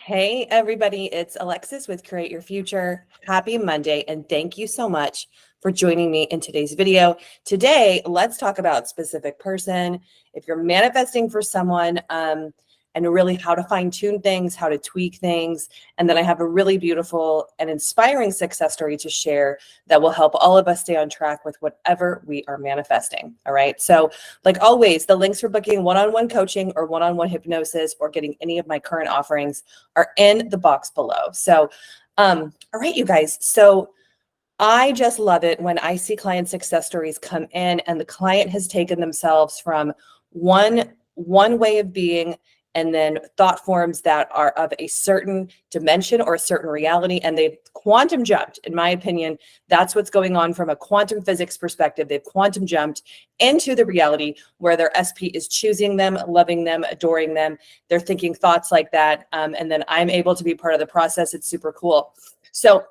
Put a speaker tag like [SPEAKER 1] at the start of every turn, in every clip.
[SPEAKER 1] Hey, everybody, it's Alexis with Create Your Future. Happy Monday, and thank you so much for joining me in today's video. Today, let's talk about specific person. If you're manifesting for someone, and really how to fine-tune things, how to tweak things. And then I have a really beautiful and inspiring success story to share that will help all of us stay on track with whatever we are manifesting. All right. So like always, the links for booking one-on-one coaching or one-on-one hypnosis or getting any of my current offerings are in the box below. So, all right, you guys. So I just love it when I see client success stories come in and the client has taken themselves from one way of being and then thought forms that are of a certain dimension or a certain reality, and they've quantum jumped. In my opinion, that's what's going on from a quantum physics perspective. They've quantum jumped into the reality where their SP is choosing them, loving them, adoring them. They're thinking thoughts like that, and then I'm able to be part of the process. It's super cool. So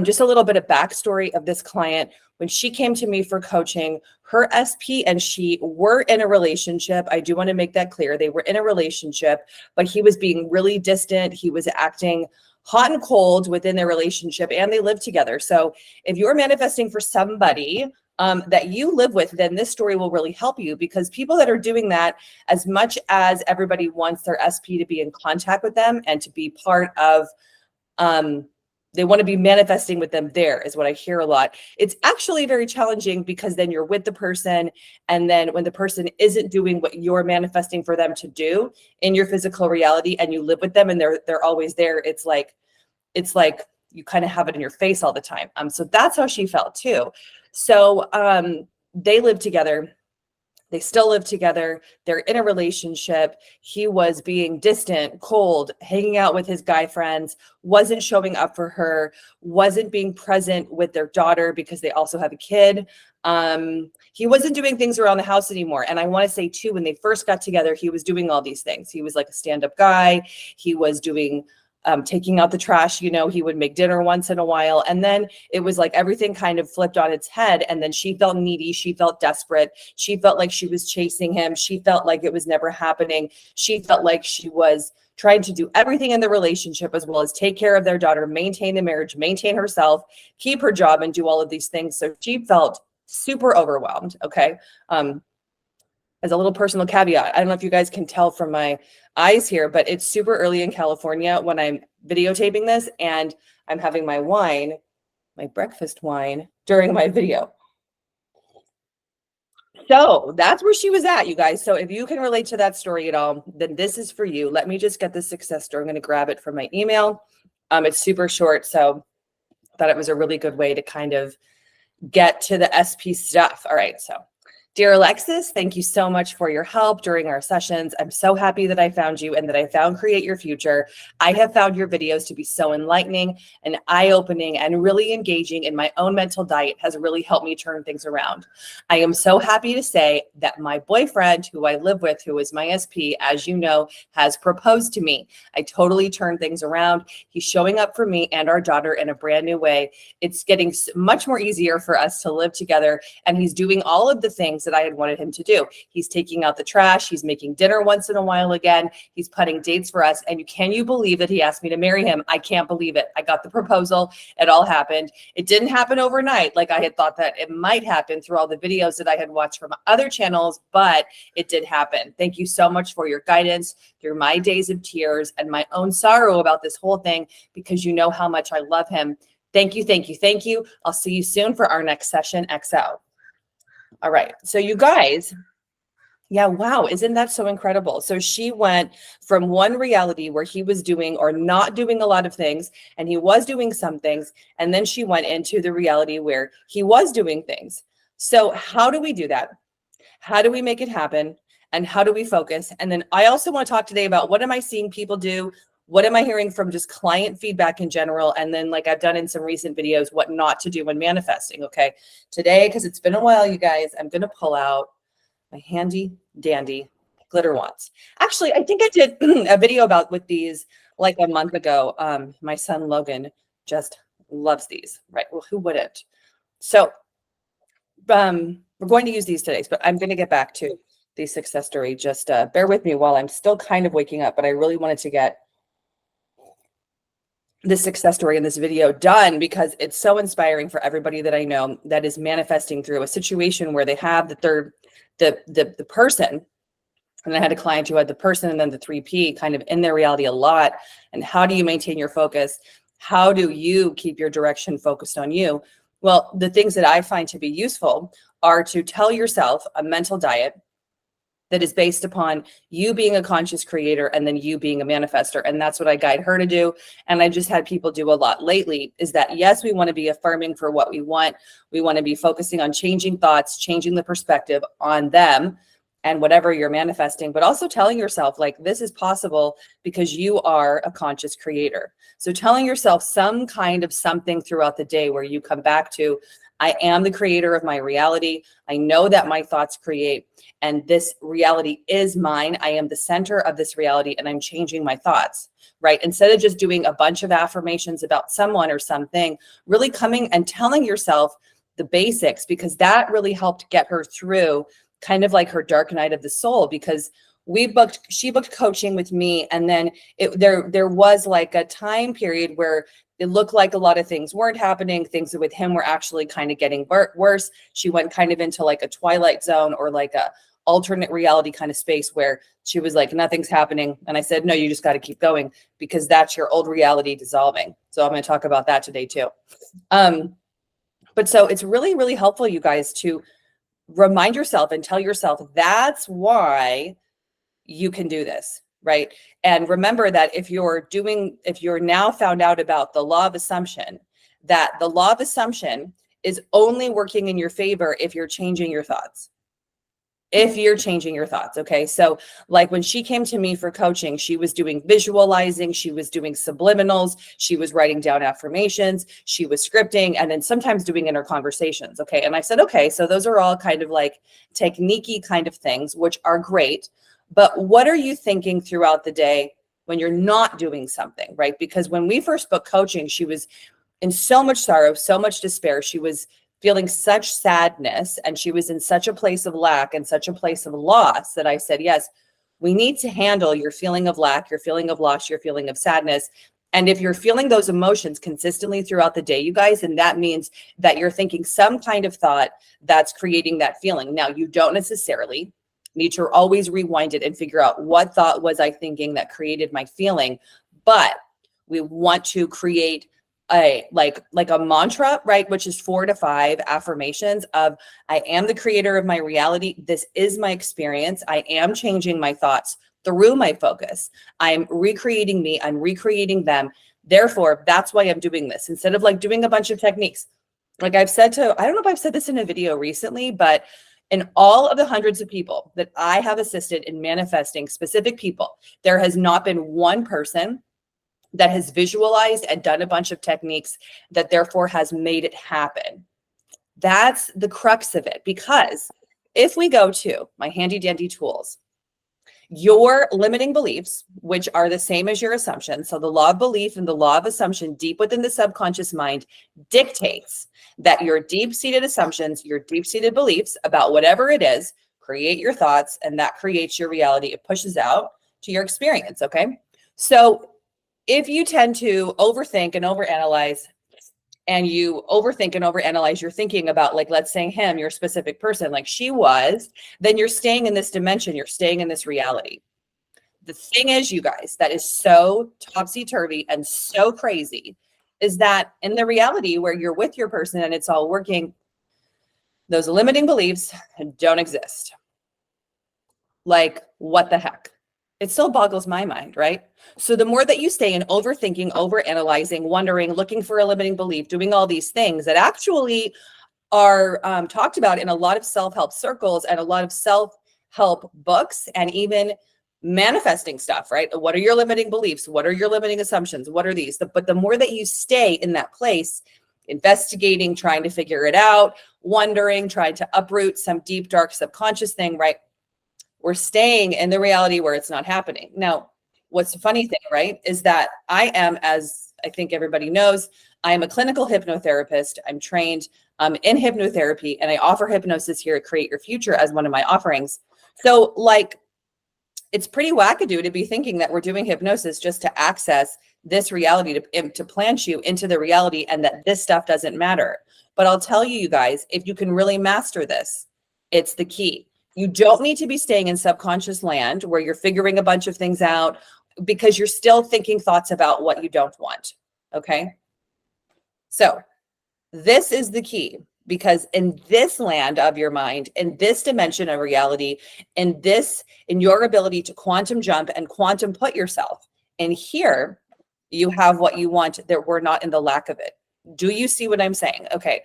[SPEAKER 1] just a little bit of backstory of this client. When she came to me for coaching, her SP and she were in a relationship. I do want to make that clear. They were in a relationship, but he was being really distant. He was acting hot and cold within their relationship, and they lived together. So if you're manifesting for somebody that you live with, then this story will really help you, because people that are doing that, as much as everybody wants their SP to be in contact with them and to be part of, they want to be manifesting with them, there is what I hear a lot. It's actually very challenging, because then you're with the person, and then when the person isn't doing what you're manifesting for them to do in your physical reality, and you live with them and they're always there, it's like you kind of have it in your face all the time. So that's how she felt too. So they live together. They still live together. They're in a relationship. He was being distant, cold, hanging out with his guy friends, wasn't showing up for her, wasn't being present with their daughter because they also have a kid. He wasn't doing things around the house anymore. And I want to say too, when they first got together, he was doing all these things. He was like a stand-up guy. He was doing taking out the trash, he would make dinner once in a while. And then it was like everything kind of flipped on its head. And then she felt needy. She felt desperate. She felt like she was chasing him. She felt like it was never happening. She felt like she was trying to do everything in the relationship, as well as take care of their daughter, maintain the marriage, maintain herself, keep her job, and do all of these things. So she felt super overwhelmed. Okay. As a little personal caveat, I don't know if you guys can tell from my eyes here, but it's super early in California when I'm videotaping this, and I'm having my wine, my breakfast wine, during my video. So that's where she was at, you guys. So if you can relate to that story at all, then this is for you. Let me just get the success story. I'm going to grab it from my email. It's super short, so I thought it was a really good way to kind of get to the SP stuff. All right, so dear Alexis, thank you so much for your help during our sessions. I'm so happy that I found you and that I found Create Your Future. I have found your videos to be so enlightening and eye-opening, and really engaging in my own mental diet has really helped me turn things around. I am so happy to say that my boyfriend, who I live with, who is my SP, as you know, has proposed to me. I totally turned things around. He's showing up for me and our daughter in a brand new way. It's getting much more easier for us to live together, and he's doing all of the things that I had wanted him to do. He's taking out the trash. He's making dinner once in a while again. He's putting dates for us. And can you believe that he asked me to marry him? I can't believe it. I got the proposal. It all happened. It didn't happen overnight like I had thought that it might happen through all the videos that I had watched from other channels, but it did happen. Thank you so much for your guidance through my days of tears and my own sorrow about this whole thing, because you know how much I love him. Thank you, thank you, thank you. I'll see you soon for our next session, XO. All right. So you guys, yeah, wow. Isn't that so incredible? So she went from one reality where he was doing or not doing a lot of things, and he was doing some things. And then she went into the reality where he was doing things. So how do we do that? How do we make it happen? And how do we focus? And then I also want to talk today about, what am I seeing people do? What am I hearing from just client feedback in general? And then, like I've done in some recent videos, what not to do when manifesting. Okay. Today, because it's been a while, you guys, I'm going to pull out my handy dandy glitter wands. Actually, I think I did a video with these like a month ago. My son Logan just loves these, right? Well, who wouldn't? So we're going to use these today, but I'm going to get back to the success story. Just bear with me while I'm still kind of waking up, but I really wanted to get this success story in this video done because it's so inspiring for everybody that I know that is manifesting through a situation where they have the person. And I had a client who had the person and then the 3P kind of in their reality a lot. And how do you maintain your focus? How do you keep your direction focused on you? Well, the things that I find to be useful are to tell yourself a mental diet that is based upon you being a conscious creator and then you being a manifester. And that's what I guide her to do. And I just had people do a lot lately is that, yes, we want to be affirming for what we want. We want to be focusing on changing thoughts, changing the perspective on them and whatever you're manifesting, but also telling yourself like this is possible because you are a conscious creator. So telling yourself some kind of something throughout the day where you come back to, I am the creator of my reality. I know that my thoughts create, and this reality is mine. I am the center of this reality, and I'm changing my thoughts, right? Instead of just doing a bunch of affirmations about someone or something, really coming and telling yourself the basics, because that really helped get her through kind of like her dark night of the soul, because she booked coaching with me. And then there was like a time period where it looked like a lot of things weren't happening. Things with him were actually kind of getting worse. She went kind of into like a twilight zone or like a alternate reality kind of space where she was like, nothing's happening. And I said, no, you just got to keep going because that's your old reality dissolving. So I'm going to talk about that today too. But so it's really, really helpful, you guys, to remind yourself and tell yourself that's why you can do this, right? And remember that if you're now found out about the law of assumption, that the law of assumption is only working in your favor if you're changing your thoughts. Okay? So like when she came to me for coaching, she was doing visualizing, she was doing subliminals, she was writing down affirmations, she was scripting, and then sometimes doing inner conversations. Okay. And I said, okay, so those are all kind of like technique-y kind of things, which are great. But what are you thinking throughout the day when you're not doing something, right? Because when we first booked coaching, she was in so much sorrow, so much despair. She was feeling such sadness, and she was in such a place of lack and such a place of loss that I said, yes, we need to handle your feeling of lack, your feeling of loss, your feeling of sadness. And if you're feeling those emotions consistently throughout the day, you guys, and that means that you're thinking some kind of thought that's creating that feeling. Now, you don't necessarily need to always rewind it and figure out what thought was I thinking that created my feeling. But we want to create like a mantra, right? Which is 4 to 5 affirmations of I am the creator of my reality. This is my experience. I am changing my thoughts through my focus. I'm recreating me. I'm recreating them. Therefore, that's why I'm doing this instead of like doing a bunch of techniques. Like I've said I don't know if I've said this in a video recently, but in all of the hundreds of people that I have assisted in manifesting specific people, there has not been one person that has visualized and done a bunch of techniques that therefore has made it happen. That's the crux of it. Because if we go to my handy dandy tools, your limiting beliefs, which are the same as your assumptions. So the law of belief and the law of assumption deep within the subconscious mind dictates that your deep-seated assumptions, your deep-seated beliefs about whatever it is, create your thoughts, and that creates your reality. It pushes out to your experience, okay? So if you tend to overthink and overanalyze, and you overthink and overanalyze, you're thinking about, like, let's say him, your specific person, like she was, then you're staying in this dimension, you're staying in this reality. The thing is, you guys, that is so topsy-turvy and so crazy is that in the reality where you're with your person and it's all working, those limiting beliefs don't exist. Like, what the heck? It still boggles my mind, right? So the more that you stay in overthinking, overanalyzing, wondering, looking for a limiting belief, doing all these things that actually are talked about in a lot of self-help circles and a lot of self-help books and even manifesting stuff, right? What are your limiting beliefs? What are your limiting assumptions? What are these? But the more that you stay in that place, investigating, trying to figure it out, wondering, trying to uproot some deep, dark subconscious thing, right? We're staying in the reality where it's not happening. Now, what's the funny thing, right, is that I am, as I think everybody knows, I am a clinical hypnotherapist. I'm trained in hypnotherapy, and I offer hypnosis here at Create Your Future as one of my offerings. So, like, it's pretty wackadoo to be thinking that we're doing hypnosis just to access this reality to plant you into the reality, and that this stuff doesn't matter. But I'll tell you, you guys, if you can really master this, it's the key. You don't need to be staying in subconscious land where you're figuring a bunch of things out, because you're still thinking thoughts about what you don't want. Okay. So this is the key, because in this land of your mind, in this dimension of reality, in your ability to quantum jump and quantum put yourself in here, you have what you want. That we're not in the lack of it. Do you see what I'm saying? Okay.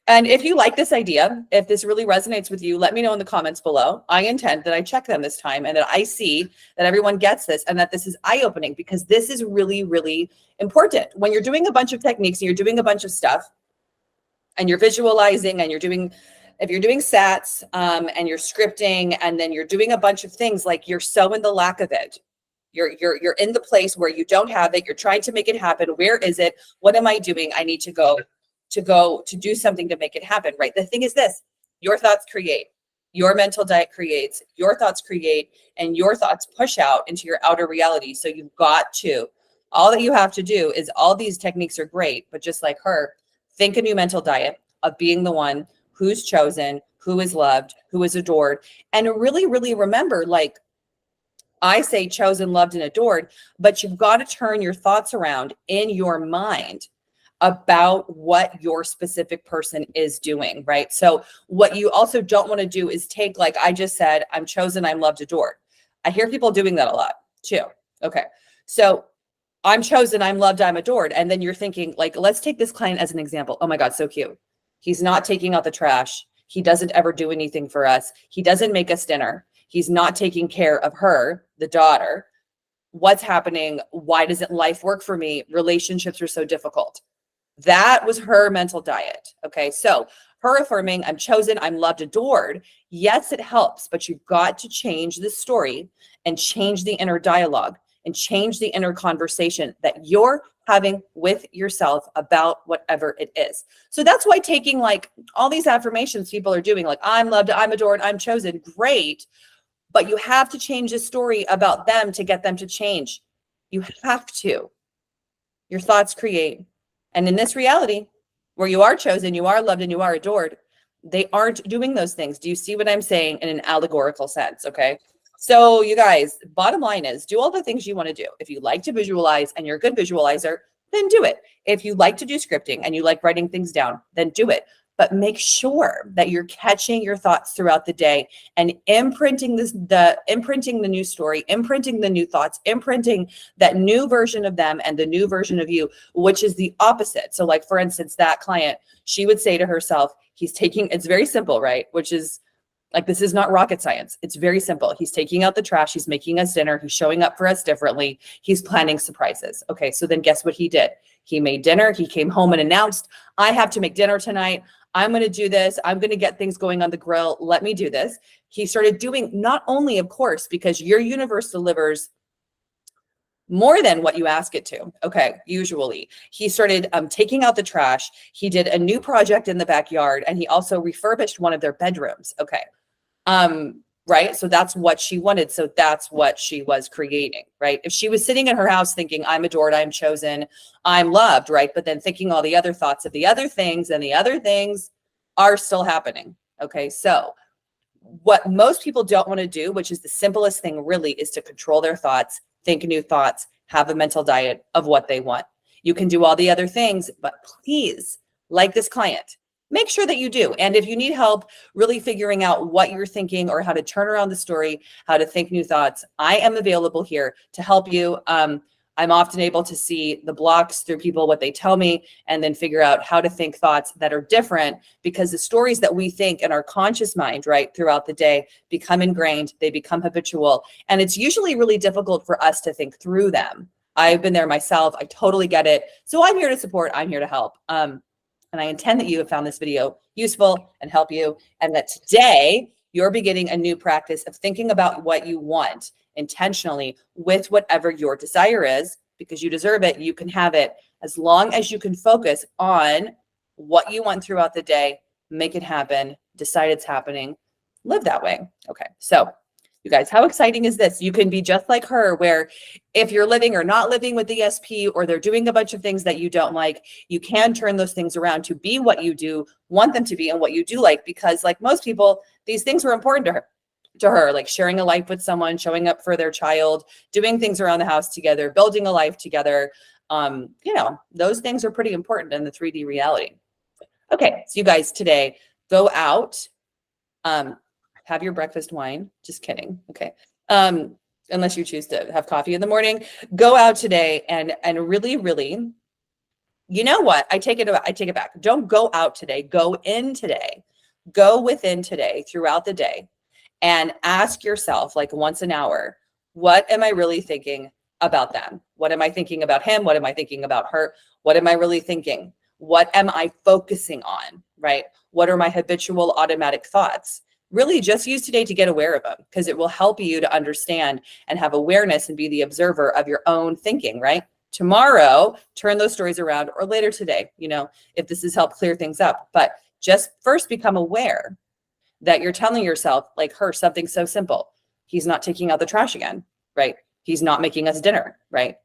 [SPEAKER 1] And if you like this idea, if this really resonates with you, let me know in the comments below. I intend that I check them this time and that I see that everyone gets this and that this is eye-opening, because this is really, really important. When you're doing a bunch of techniques and you're doing a bunch of stuff and you're visualizing and if you're doing sats and you're scripting and then you're doing a bunch of things, like you're so in the lack of it. You're in the place where you don't have it. You're trying to make it happen. Where is it? What am I doing? I need to go to do something to make it happen, right? The thing is this: your thoughts create, your mental diet creates, your thoughts create, and your thoughts push out into your outer reality. So you've got to, all that you have to do is, all these techniques are great, but just like her, think a new mental diet of being the one who's chosen, who is loved, who is adored. And really, really remember, like I say, chosen, loved, and adored, but you've got to turn your thoughts around in your mind about what your specific person is doing, right? So what you also don't want to do is take, like I just said, I'm chosen, I'm loved, adored. I hear people doing that a lot too. Okay. So I'm chosen, I'm loved, I'm adored. And then you're thinking, like, let's take this client as an example. Oh my God, so cute. He's not taking out the trash. He doesn't ever do anything for us. He doesn't make us dinner. He's not taking care of her, the daughter. What's happening? Why doesn't life work for me? Relationships are so difficult. That was her mental diet. Okay. So her affirming, I'm chosen, I'm loved, adored. Yes, it helps, but you've got to change the story and change the inner dialogue and change the inner conversation that you're having with yourself about whatever it is. So that's why taking like all these affirmations people are doing, like I'm loved, I'm adored, I'm chosen, great. But you have to change the story about them to get them to change. You have to. Your thoughts create. And in this reality where you are chosen, you are loved, and you are adored, they aren't doing those things. Do you see what I'm saying in an allegorical sense? Okay. So you guys, bottom line is, do all the things you want to do. If you like to visualize and you're a good visualizer, then do it. If you like to do scripting and you like writing things down, then do it. But make sure that you're catching your thoughts throughout the day and imprinting the new story, imprinting the new thoughts, imprinting that new version of them and the new version of you, which is the opposite. So like, for instance, that client, she would say to herself, it's very simple, right? Which is like, this is not rocket science. It's very simple. He's taking out the trash. He's making us dinner. He's showing up for us differently. He's planning surprises. Okay. So then guess what he did? He made dinner. He came home and announced, I have to make dinner tonight. I'm going to do this. I'm going to get things going on the grill. Let me do this. He started doing, not only, of course, because your universe delivers more than what you ask it to. Okay. Usually he started taking out the trash. He did a new project in the backyard, and he also refurbished one of their bedrooms. Okay. Right. So that's what she wanted. So that's what she was creating, right? If she was sitting in her house thinking, I'm adored, I'm chosen, I'm loved, right? But then thinking all the other thoughts of the other things, and the other things are still happening. Okay. So what most people don't want to do, which is the simplest thing really, is to control their thoughts, think new thoughts, have a mental diet of what they want. You can do all the other things, but please, like this client, make sure that you do. And if you need help really figuring out what you're thinking or how to turn around the story, how to think new thoughts, I am available here to help you. I'm often able to see the blocks through people, what they tell me, and then figure out how to think thoughts that are different, because the stories that we think in our conscious mind, right, throughout the day become ingrained, they become habitual, and it's usually really difficult for us to think through them. I've been there myself. I totally get it. So I'm here to support. I'm here to help. And I intend that you have found this video useful and help you, and that today you're beginning a new practice of thinking about what you want intentionally with whatever your desire is, because you deserve it. You can have it as long as you can focus on what you want throughout the day, make it happen, decide it's happening, live that way. Okay. So You guys, how exciting is this? You can be just like her, where if you're living or not living with the SP, or they're doing a bunch of things that you don't like, you can turn those things around to be what you do want them to be and what you do like, because like most people, these things were important to her, like sharing a life with someone, showing up for their child, doing things around the house together, building a life together. You know, those things are pretty important in the 3D reality. Okay, so you guys today go out, have your breakfast wine. Just kidding. Okay. Unless you choose to have coffee in the morning, go out today and really, really, you know what? I take it back. Don't go out today. Go in today. Go within today throughout the day and ask yourself, like once an hour, what am I really thinking about them? What am I thinking about him? What am I thinking about her? What am I really thinking? What am I focusing on, right? What are my habitual automatic thoughts? Really just use today to get aware of them, because it will help you to understand and have awareness and be the observer of your own thinking, right? Tomorrow, turn those stories around, or later today, you know, if this has helped clear things up. But just first become aware that you're telling yourself, like her, something so simple. He's not taking out the trash again, right? He's not making us dinner, right?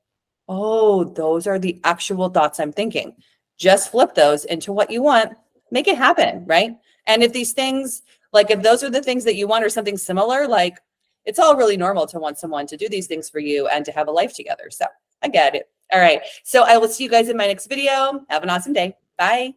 [SPEAKER 1] Oh, those are the actual thoughts I'm thinking. Just flip those into what you want, make it happen, right? And if these things, like if those are the things that you want or something similar, like it's all really normal to want someone to do these things for you and to have a life together. So I get it. All right. So I will see you guys in my next video. Have an awesome day. Bye.